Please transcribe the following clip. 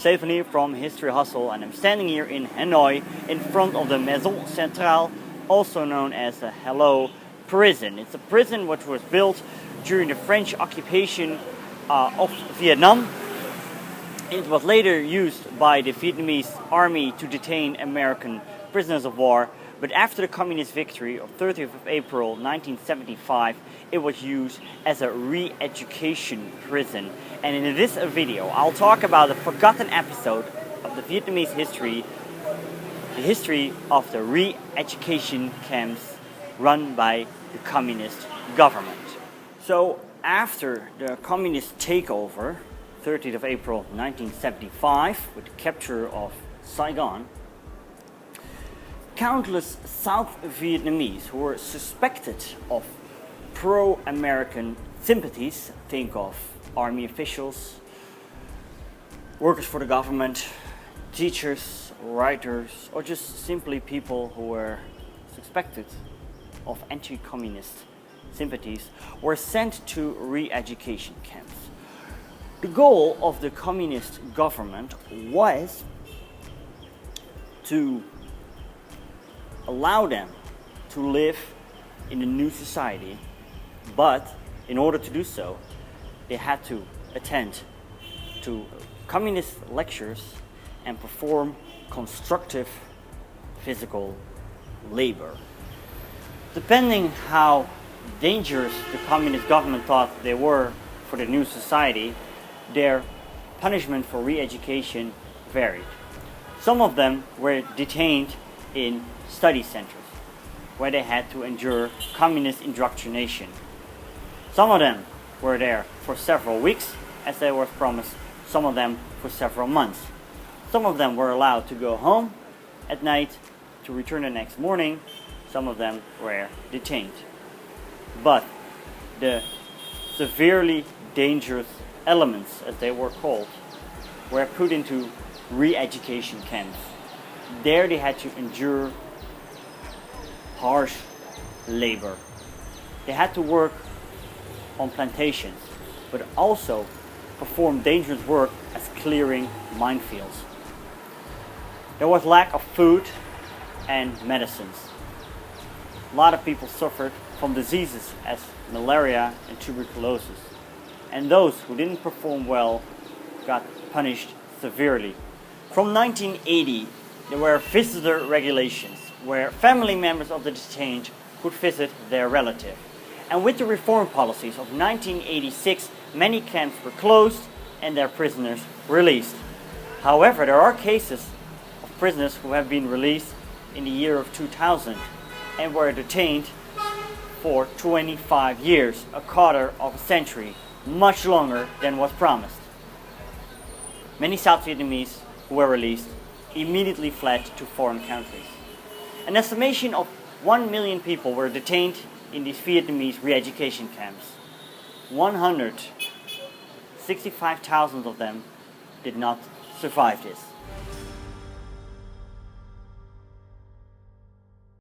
Stephanie from History Hustle, and I'm standing here in Hanoi in front of the Maison Centrale, also known as the Hello Prison. It's a prison which was built during the French occupation of Vietnam. It was later used by the Vietnamese army to detain American prisoners of war, but after the communist victory of 30th of April 1975, it was used as a re-education prison. And in this video, I'll talk about a forgotten episode of the Vietnamese history, the history of the re-education camps run by the communist government. So after the communist takeover, 30th of April 1975, with the capture of Saigon, countless South Vietnamese who were suspected of pro-American sympathies, think of army officials, workers for the government, teachers, writers, or just simply people who were suspected of anti-communist sympathies, were sent to re-education camps. The goal of the communist government was to allow them to live in the new society, but in order to do so, they had to attend to communist lectures and perform constructive physical labor. Depending how dangerous the communist government thought they were for the new society, their punishment for re-education varied. Some of them were detained in study centers, where they had to endure communist indoctrination. Some of them were there for several weeks, as they were promised, some of them for several months. Some of them were allowed to go home at night to return the next morning. Some of them were detained. But the severely dangerous elements, as they were called, were put into re-education camps. There they had to endure harsh labor. They had to work on plantations, but also perform dangerous work as clearing minefields. There was lack of food and medicines. A lot of people suffered from diseases as malaria and tuberculosis. And those who didn't perform well got punished severely. From 1980, there were visitor regulations where family members of the detained could visit their relative. And with the reform policies of 1986, many camps were closed and their prisoners released. However, there are cases of prisoners who have been released in the year of 2000 and were detained for 25 years, a quarter of a century, much longer than was promised. Many South Vietnamese who were released immediately fled to foreign countries. An estimation of 1 million people were detained in these Vietnamese re-education camps. 165,000 of them did not survive this.